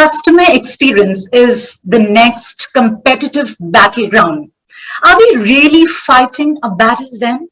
customer experience is the next competitive battleground. Are we really fighting a battle then?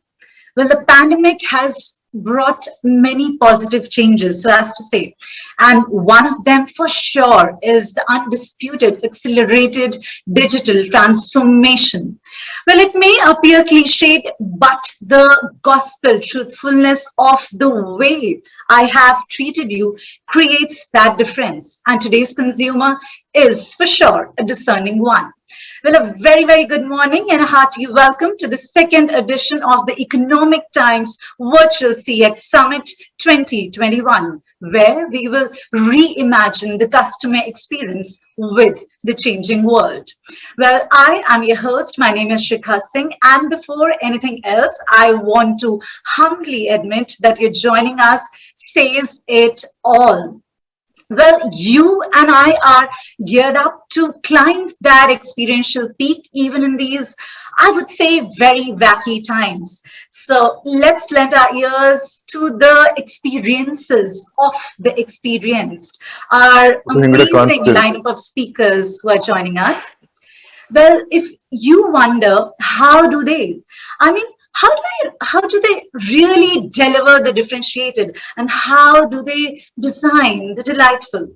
Well, the pandemic has brought many positive changes, so as to say. And one of them for sure is the undisputed accelerated digital transformation. Well, it may appear cliched, but the gospel truthfulness of the way I have treated you creates that difference. And today's consumer is for sure a discerning one. Well, a very, very good morning and a hearty welcome to the second edition of the Economic Times Virtual CX Summit 2021, where we will reimagine the customer experience with the changing world. Well, I am your host. My name is Shikha Singh, and before anything else, I want to humbly admit that you're joining us says it all. Well, you and I are geared up to climb that experiential peak, even in these, I would say, very wacky times. So let's lend our ears to the experiences of the experienced, our amazing lineup of speakers who are joining us. Well, if you wonder, how do they? I mean, how do they really deliver the differentiated, and how do they design the delightful?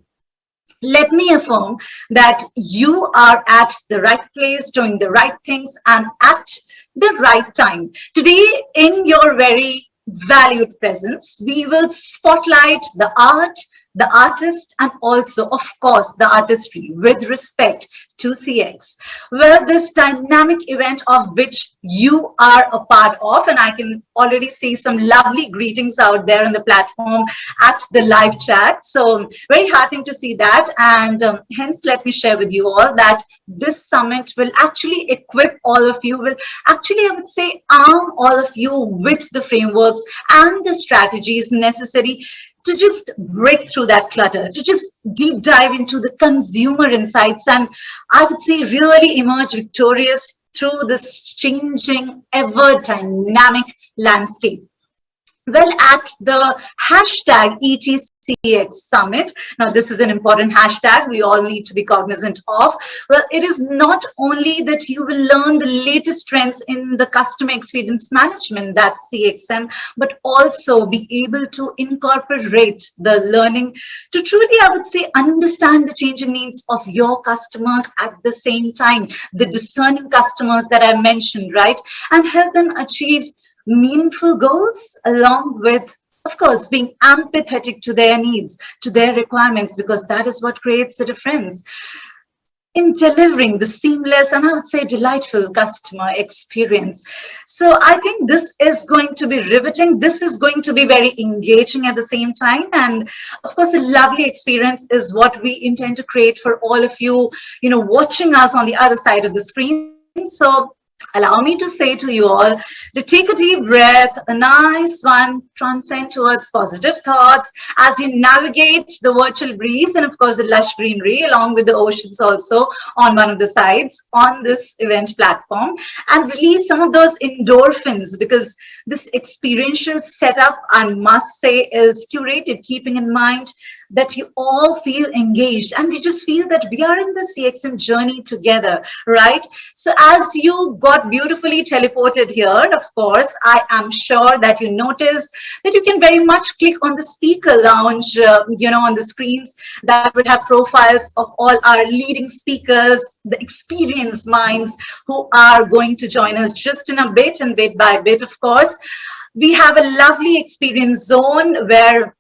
Let me affirm that you are at the right place, doing the right things, and at the right time. Today, in your very valued presence, we will spotlight the art, the artist, and also, of course, the artistry with respect to CX. Well, this dynamic event of which you are a part of, and I can already see some lovely greetings out there on the platform at the live chat. So very heartening to see that. And hence, let me share with you all that this summit will actually equip all of you, will actually, I would say, arm all of you with the frameworks and the strategies necessary to just break through that clutter, to just deep dive into the consumer insights, and I would say really emerge victorious through this changing, ever dynamic landscape. Well, at the hashtag ETCXSummit, now this is an important hashtag we all need to be cognizant of. Well, it is not only that you will learn the latest trends in the customer experience management, that's CXM, but also be able to incorporate the learning to truly, I would say, understand the changing needs of your customers at the same time, the discerning customers that I mentioned, right? And help them achieve meaningful goals along with, of course, being empathetic to their needs, to their requirements, because that is what creates the difference in delivering the seamless and I would say delightful customer experience. So I think this is going to be riveting. This is going to be very engaging at the same time. And of course, a lovely experience is what we intend to create for all of you, watching us on the other side of the screen. So allow me to say to you all to take a deep breath, a nice one, transcend towards positive thoughts as you navigate the virtual breeze and of course the lush greenery along with the oceans also on one of the sides on this event platform, and release some of those endorphins, because this experiential setup, I must say, is curated keeping in mind that you all feel engaged and we just feel that we are in the CXM journey together, right? So as you got beautifully teleported here, of course, I am sure that you noticed that you can very much click on the speaker lounge, on the screens that would have profiles of all our leading speakers, the experienced minds who are going to join us just in a bit, and bit by bit, of course. We have a lovely experience zone where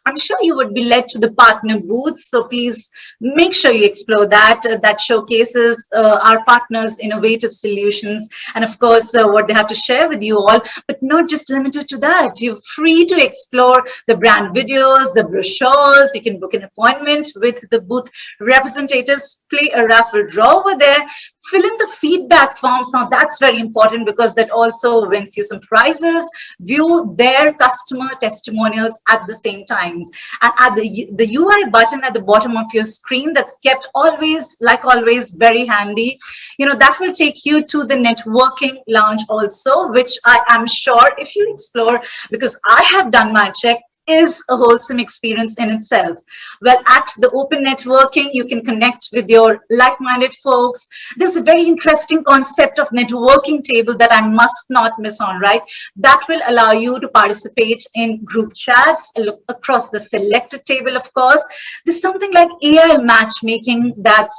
I'm sure you would be led to the partner booths, so please make sure you explore that. That showcases our partners' innovative solutions and, of course, what they have to share with you all. But not just limited to that. You're free to explore the brand videos, the brochures. You can book an appointment with the booth representatives, play a raffle draw over there, fill in the feedback forms. Now, that's very important because that also wins you some prizes. View their customer testimonials at the same time. And at the UI button at the bottom of your screen, that's kept always, like always, very handy. That will take you to the networking lounge also, which I am sure if you explore, because I have done my check, is a wholesome experience in itself. Well, at the open networking, you can connect with your like-minded folks. There's a very interesting concept of networking table that I must not miss on, right? That will allow you to participate in group chats across the selected table, of course. There's something like AI matchmaking that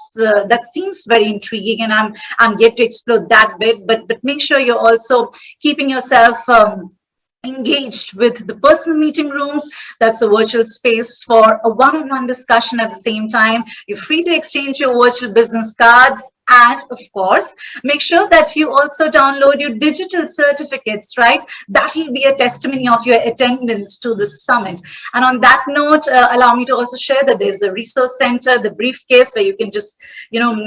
seems very intriguing, and I'm yet to explore that bit. But make sure you're also keeping yourself engaged with the personal meeting rooms. That's a virtual space for a one-on-one discussion at the same time. You're free to exchange your virtual business cards. And of course, make sure that you also download your digital certificates, right? That will be a testimony of your attendance to the summit. And on that note, allow me to also share that there's a resource center, the briefcase, where you can just,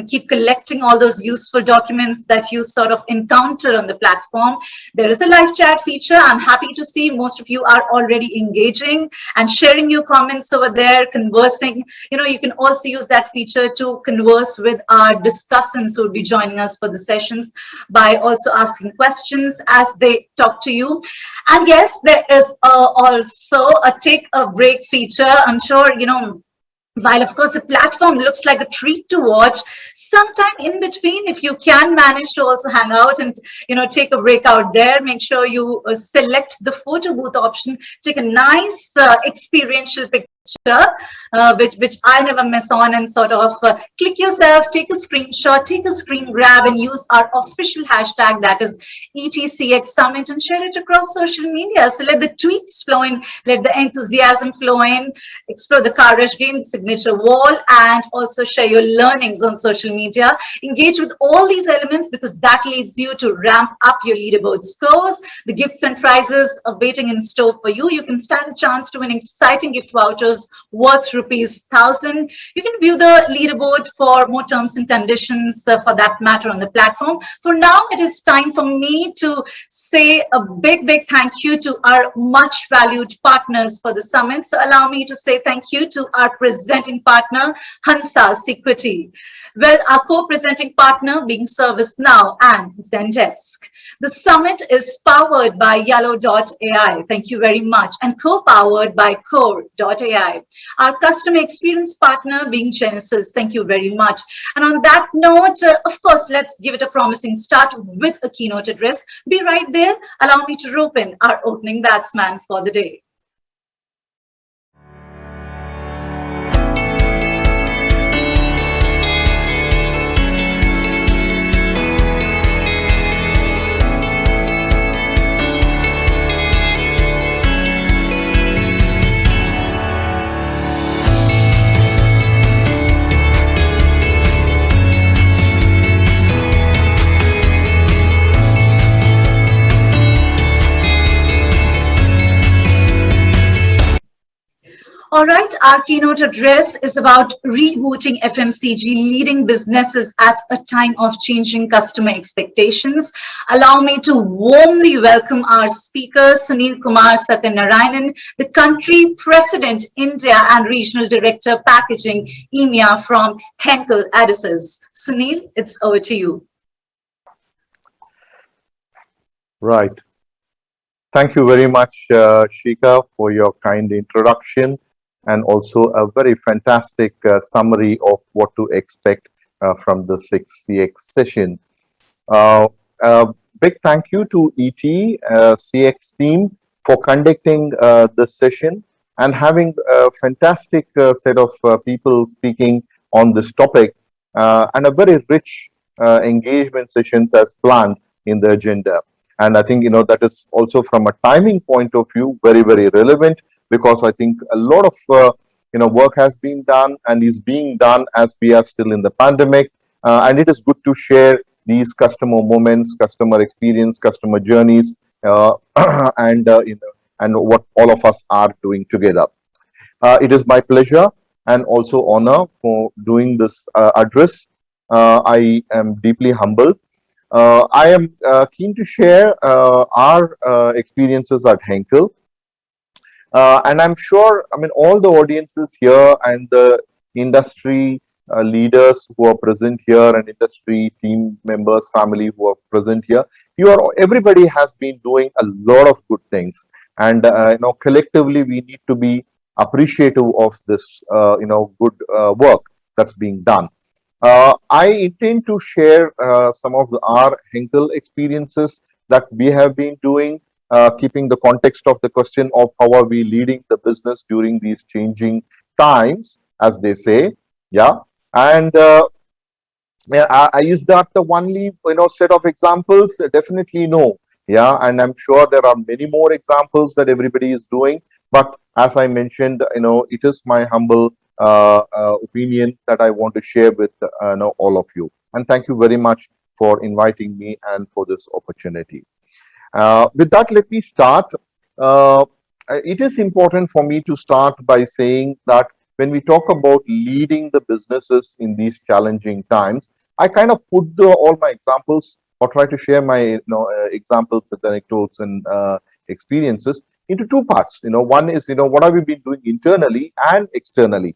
keep collecting all those useful documents that you sort of encounter on the platform. There is a live chat feature. I'm happy to see most of you are already engaging and sharing your comments over there, conversing. You can also use that feature to converse with our discussants who will be joining us for the sessions by also asking questions as they talk to you. And yes, there is also a take a break feature. I'm sure, while of course the platform looks like a treat to watch, sometime in between, if you can manage to also hang out and take a break out there, make sure you select the photo booth option, take a nice experiential picture, which I never miss on, and sort of click yourself, take a screenshot, take a screen grab, and use our official hashtag, that is ETCXSummit, and share it across social media. So let the tweets flow in, let the enthusiasm flow in, explore the car rush game, the signature wall, and also share your learnings on social media. Engage with all these elements, because that leads you to ramp up your leaderboard scores. The gifts and prizes are waiting in store for you. You can stand a chance to win exciting gift vouchers worth ₹1,000. You can view the leaderboard for more terms and conditions for that matter on the platform. For now, it is time for me to say a big thank you to our much valued partners for the summit. So allow me to say thank you to our presenting partner, Hansa Security. Well, our co-presenting partner being ServiceNow and Zendesk. The summit is powered by Yellow.ai. Thank you very much. And co-powered by Core.ai. Our customer experience partner being Genesis. Thank you very much. And on that note, of course, let's give it a promising start with a keynote address. Be right there. Allow me to rope in our opening batsman for the day. All right, our keynote address is about rebooting FMCG, leading businesses at a time of changing customer expectations. Allow me to warmly welcome our speaker, Sunil Kumar Sathyanarayanan, the country president, India, and regional director, packaging, EMEA from Henkel Adhesives. Sunil, it's over to you. Right. Thank you very much, Shika, for your kind introduction, and also a very fantastic summary of what to expect from the 6CX session. Big thank you to ETCX team for conducting this session and having a fantastic set of people speaking on this topic, and a very rich engagement sessions as planned in the agenda. And I think, that is also from a timing point of view, very relevant, because I think a lot of work has been done and is being done as we are still in the pandemic, and it is good to share these customer moments, customer experience, customer journeys, and what all of us are doing together. It is my pleasure and also honor for doing this address. I am deeply humbled. I am keen to share our experiences at Henkel. And I'm sure, all the audiences here and the industry leaders who are present here, and industry team members, family who are present here, everybody has been doing a lot of good things and collectively we need to be appreciative of this good work that's being done. I intend to share some of our Henkel experiences that we have been doing, keeping the context of the question of how are we leading the business during these changing times, as they say. Yeah. And yeah, is that the only set of examples? Definitely no. Yeah, and I'm sure there are many more examples that everybody is doing. But as I mentioned, it is my humble opinion that I want to share with all of you. And thank you very much for inviting me and for this opportunity. With that, let me start. Uh, it is important for me to start by saying that when we talk about leading the businesses in these challenging times, I kind of put all my examples or try to share my examples with anecdotes and experiences into two parts. One is what have we been doing internally and externally,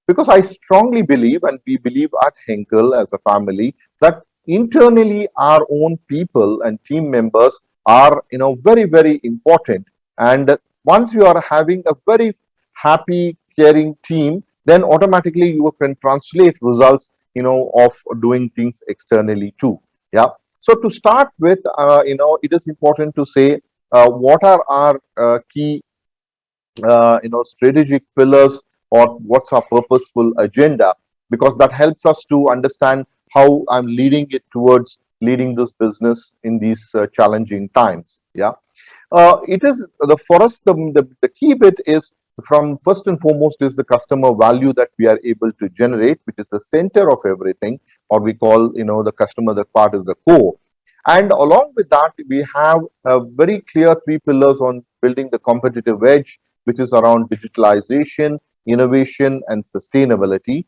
because I strongly believe, and we believe at Henkel as a family, that internally our own people and team members are very, very important. And once you are having a very happy, caring team, then automatically you can translate results of doing things externally too. Yeah. So to start with, it is important to say what are our key strategic pillars, or what's our purposeful agenda, because that helps us to understand how I'm leading it towards leading this business in these challenging times. Yeah. It is the for us the key bit is, from first and foremost, is the customer value that we are able to generate, which is the center of everything, or we call the customer, that part is the core. And along with that, we have a very clear three pillars on building the competitive edge, which is around digitalization, innovation, and sustainability,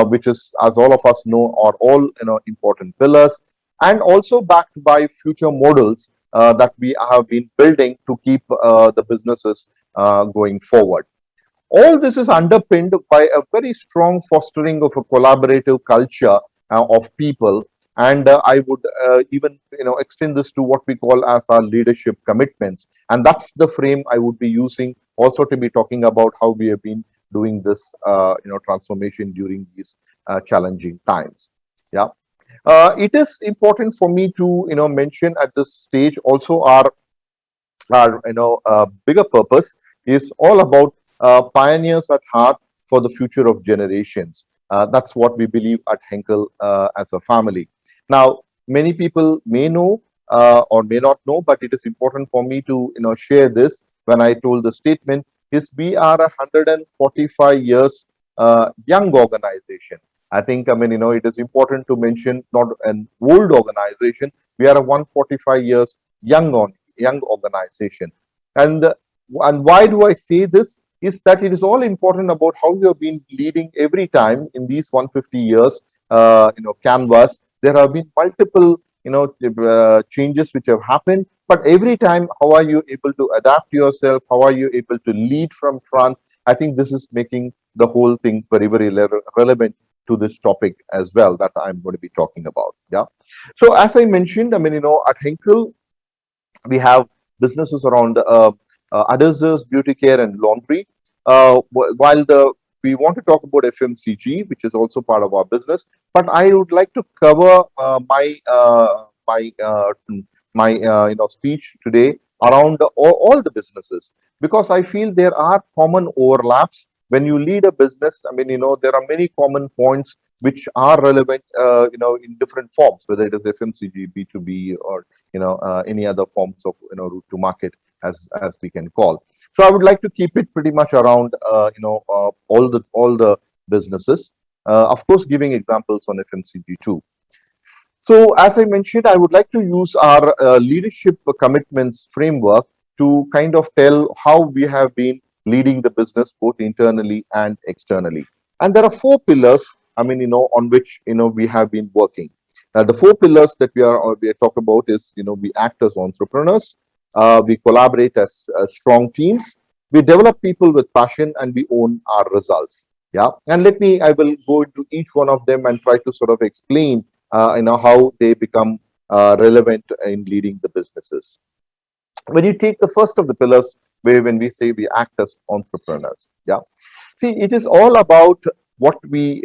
which is, as all of us know, are all important pillars, and also backed by future models that we have been building to keep the businesses going forward. All this is underpinned by a very strong fostering of a collaborative culture of people, and I would even extend this to what we call as our leadership commitments, and that's the frame I would be using also to be talking about how we have been doing this transformation during these challenging times. Yeah. It is important for me to mention at this stage also our bigger purpose is all about pioneers at heart for the future of generations. That's what we believe at Henkel as a family. Now, many people may know or may not know, but it is important for me to share this. When I told the statement, is we are a 145 years young organization. I think, it is important to mention not an old organization. We are a 145 years young organization. And why do I say this? Is that it is all important about how you have been leading every time in these 150 years, canvas. There have been multiple, changes which have happened, but every time, how are you able to adapt yourself? How are you able to lead from front? I think this is making the whole thing very, very relevant to this topic as well that I'm going to be talking about. Yeah. So as I mentioned, at Henkel, we have businesses around adhesives, beauty care, and laundry. While we want to talk about FMCG, which is also part of our business, but I would like to cover my speech today around all the businesses, because I feel there are common overlaps when you lead a business. There are many common points which are relevant, in different forms, whether it is FMCG, B2B, or any other forms of route to market, as we can call. So I would like to keep it pretty much around all the businesses, of course giving examples on FMCG too. So as I mentioned, I would like to use our leadership commitments framework to kind of tell how we have been leading the business both internally and externally. And there are four pillars, on which we have been working. The four pillars that we are talk about is, we act as entrepreneurs, we collaborate as strong teams, we develop people with passion, and we own our results. Yeah, and I will go into each one of them and try to sort of explain, how they become relevant in leading the businesses. When you take the first of the pillars, where when we say we act as entrepreneurs. Yeah. See, it is all about what we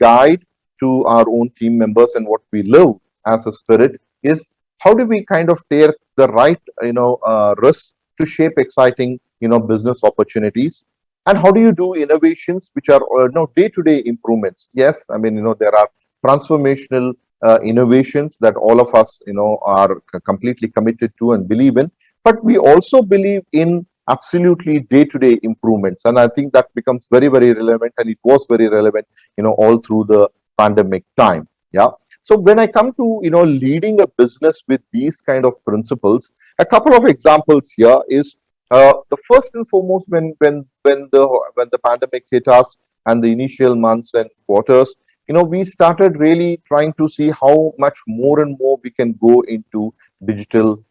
guide to our own team members, and what we live as a spirit is how do we kind of take the right risks to shape exciting business opportunities, and how do you do innovations which are day-to-day improvements. Yes, I mean there are transformational innovations that all of us are completely committed to and believe in, but we also believe in absolutely day-to-day improvements, and I think that becomes very, very relevant, and it was very relevant all through the pandemic time. Yeah. So when I come to leading a business with these kind of principles, a couple of examples here is the first and foremost, when the pandemic hit us and the initial months and quarters, we started really trying to see how much more and more we can go into digital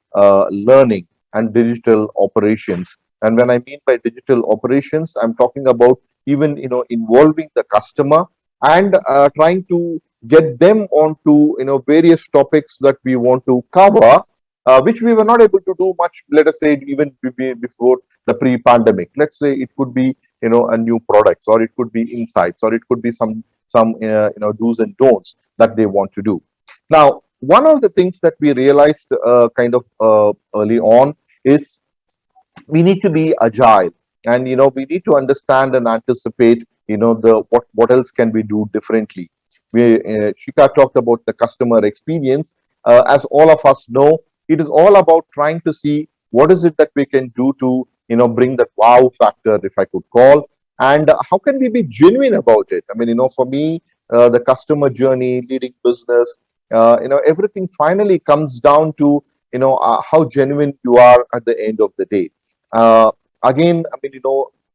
learning and digital operations. And when I mean by digital operations, I'm talking about even involving the customer and trying to get them onto various topics that we want to cover, which we were not able to do much. Let us say even before the pre-pandemic. Let's say it could be a new products, or it could be insights, or it could be some do's and don'ts that they want to do. Now, one of the things that we realized kind of early on is we need to be agile, and we need to understand and anticipate the what else can we do differently. Shika talked about the customer experience. As all of us know, it is all about trying to see what is it that we can do to bring that wow factor, if I could call, and how can we be genuine about it. I mean, for me, the customer journey, leading business, everything finally comes down to how genuine you are at the end of the day. uh, Again, I mean,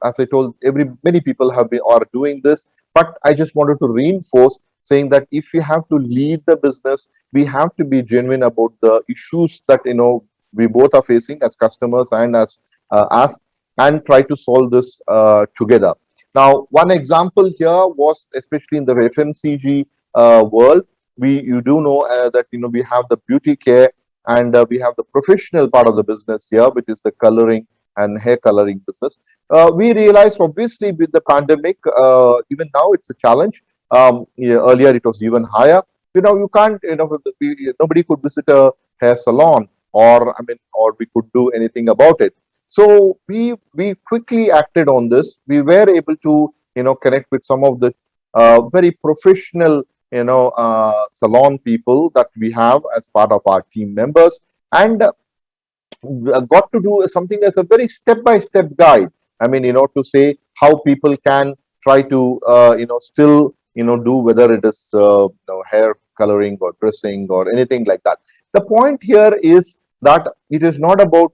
as I told, many people have been are doing this, but I just wanted to reinforce saying that if we have to lead the business, we have to be genuine about the issues that we both are facing as customers and as us, and try to solve this together. Now, one example here was especially in the FMCG world. You do know that we have the beauty care, and we have the professional part of the business here, which is the coloring and hair coloring business. We realized, obviously, with the pandemic, even now it's a challenge. Yeah, earlier it was even higher. You can't, nobody could visit a hair salon, or I mean, or we could do anything about it. So we quickly acted on this. We were able to connect with some of the very professional salon people that we have as part of our team members, and got to do something as a very step-by-step guide. I mean, to say how people can try to, still, do whether it is, hair coloring or dressing or anything like that. The point here is that it is not about,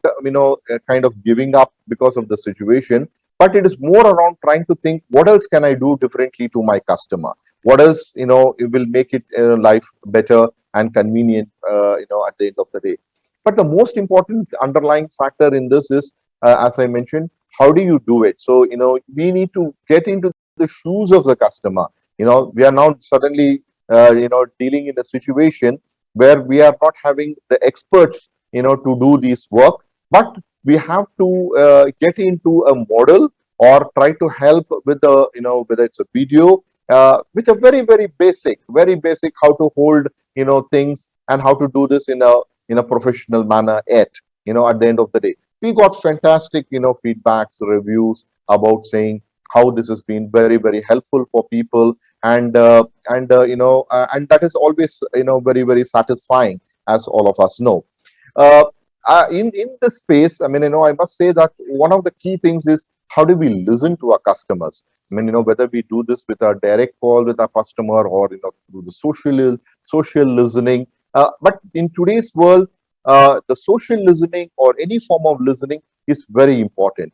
kind of giving up because of the situation, but it is more around trying to think, what else can I do differently to my customer? What else, it will make it life better and convenient, at the end of the day. But the most important underlying factor in this is, as I mentioned, how do you do it? So, we need to get into the shoes of the customer. We are now suddenly, dealing in a situation where we are not having the experts, to do this work, but we have to get into a model, or try to help with the, whether it's a video, with a very basic how to hold, things, and how to do this in a professional manner at the end of the day. We got fantastic, feedbacks, reviews about saying how this has been very, very helpful for people, and that is always, very, very satisfying, as all of us know. Uh, in this space, I mean, I must say that one of the key things is how do we listen to our customers. I mean, whether we do this with a direct call with our customer, or through the social listening. But in today's world, the social listening or any form of listening is very important.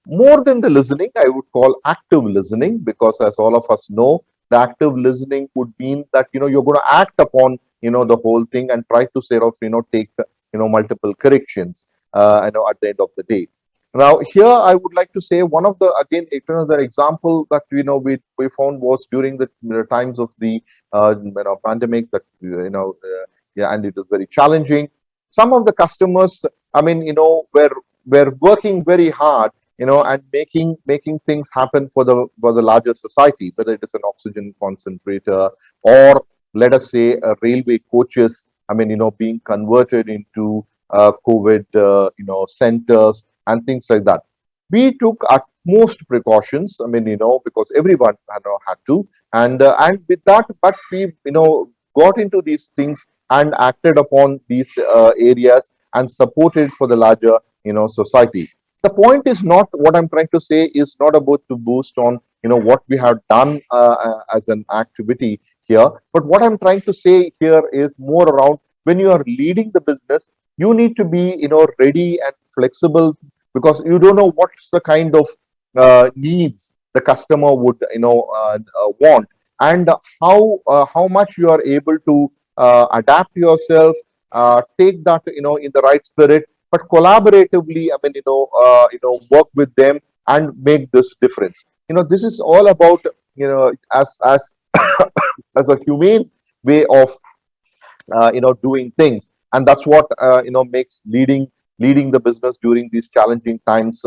More than the listening, I would call active listening, because as all of us know, the active listening would mean that you're going to act upon the whole thing, and try to sort of take multiple corrections at the end of the day. Now, here I would like to say one of the, again, another example that we found was during the times of the pandemic, that yeah, and it was very challenging. Some of the customers, I mean, were we're working very hard, and making things happen for the larger society, whether it is an oxygen concentrator, or let us say railway coaches, being converted into COVID, centers and things like that. We took utmost precautions, because everyone had to, and with that, but we, got into these things and acted upon these areas and supported for the larger, society. The point is not, what I'm trying to say is not about to boost on, what we have done as an activity here, but what I'm trying to say here is more around, when you are leading the business, you need to be, ready and flexible, because you don't know what's the kind of needs the customer would, want, and how much you are able to adapt yourself, take that, in the right spirit, but collaboratively, work with them and make this difference. This is all about, as as a humane way of doing things, and that's what makes leading the business during these challenging times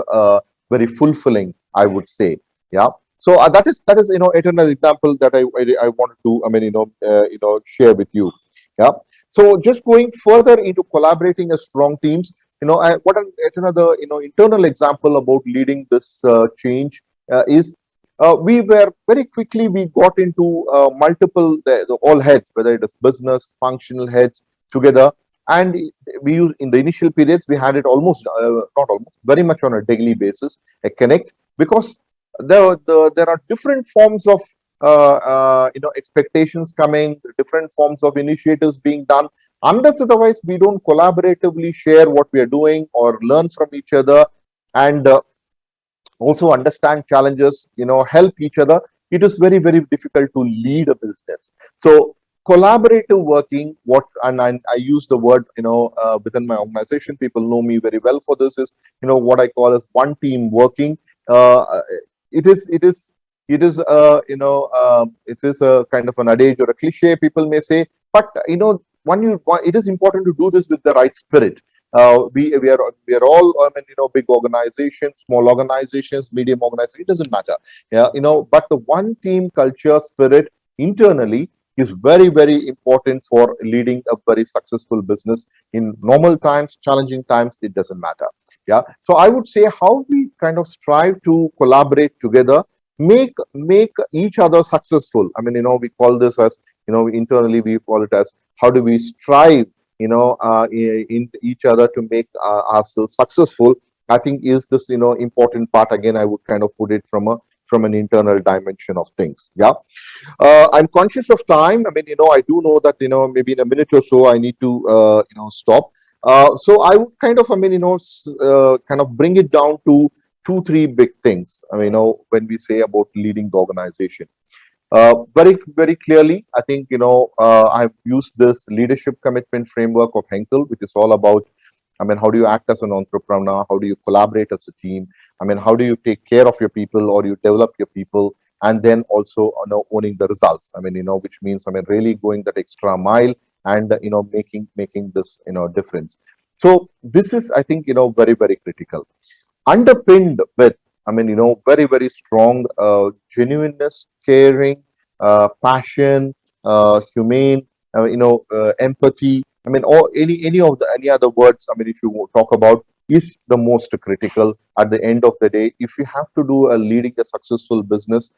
very fulfilling, I would say. Yeah. So that is yet another example that I wanted to, share with you. Yeah. So just going further into collaborating as strong teams, yet another, internal example about leading this change is, we were very quickly, we got into multiple, all heads, whether it is business functional heads together, and we use, in the initial periods, we had it almost, not almost, very much on a daily basis, a connect, because there are different forms of expectations coming, different forms of initiatives being done. Unless otherwise we don't collaboratively share what we are doing or learn from each other, and also understand challenges, help each other, it is very, very difficult to lead a business. So collaborative working, I use the word, within my organization, people know me very well for this, is, what I call as one team working. uh, it is it is it is it is a kind of an adage or a cliche, people may say, but it is important to do this with the right spirit. We are all, big organizations, small organizations, medium organizations, it doesn't matter. Yeah, but the one team culture spirit internally is very, very important for leading a very successful business in normal times, challenging times, it doesn't matter. Yeah. So I would say, how we kind of strive to collaborate together, make each other successful. We call this as, internally we call it as, how do we strive, in each other to make ourselves successful, I think is this, important part. Again, I would kind of put it from an internal dimension of things. Yeah. I'm conscious of time. I do know that, maybe in a minute or so, I need to, stop. So I would kind of, kind of bring it down to two, three big things, when we say about leading the organization. Very, very clearly, I think, I've used this leadership commitment framework of Henkel, which is all about, how do you act as an entrepreneur? How do you collaborate as a team? How do you take care of your people, or you develop your people, and then also, owning the results? Which means, really going that extra mile, and, making this, difference. So this is, I think, very, very critical, underpinned with, very, very strong genuineness, caring, passion, humane, empathy. Or any of the any other words, if you talk about, is the most critical at the end of the day. If you have to do a leading a successful business,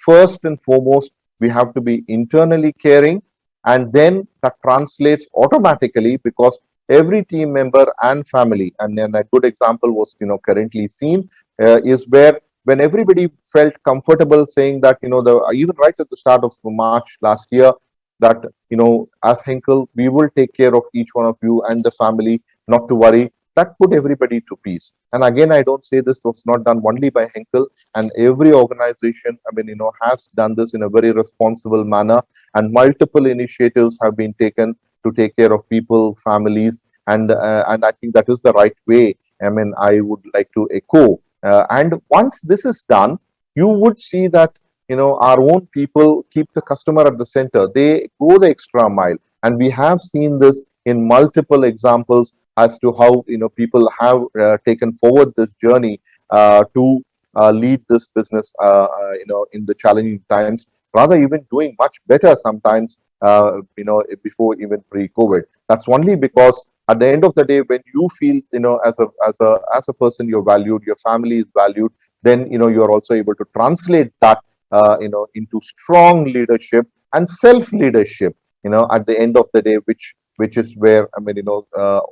first and foremost, we have to be internally caring, and then that translates automatically, because every team member and family, and then a good example was, currently seen, is where, when everybody felt comfortable saying that, even right at the start of March last year, that, as Henkel, we will take care of each one of you and the family, not to worry. That put everybody to peace. And again, I don't say this was not done only by Henkel, and every organization, has done this in a very responsible manner, and multiple initiatives have been taken to take care of people, families, and I think that is the right way. I would like to echo. And once this is done, you would see that, our own people keep the customer at the center. They go the extra mile, and we have seen this in multiple examples as to how people have taken forward this journey to lead this business in the challenging times, rather even doing much better sometimes before even pre-COVID. That's only because at the end of the day, when you feel as a person you're valued, your family is valued, then you're also able to translate that into strong leadership and self leadership at the end of the day, which is where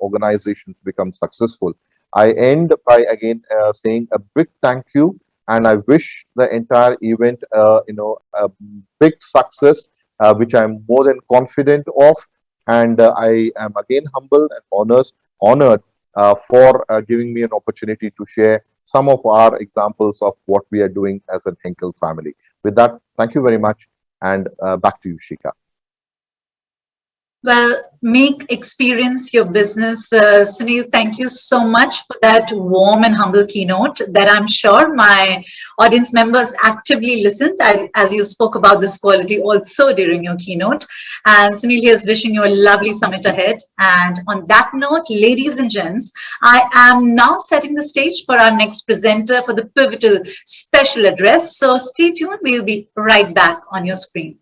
organizations become successful. I end by again saying a big thank you, and I wish the entire event a big success, which I'm more than confident of. And I am again humbled and honored for giving me an opportunity to share some of our examples of what we are doing as an Henkel family. With that, thank you very much, and back to you, Shika. Well, make experience your business. Sunil, thank you so much for that warm and humble keynote that I'm sure my audience members actively listened as you spoke about this quality also during your keynote. And Sunil here is wishing you a lovely summit ahead. And on that note, ladies and gents, I am now setting the stage for our next presenter for the pivotal special address. So stay tuned. We'll be right back on your screen.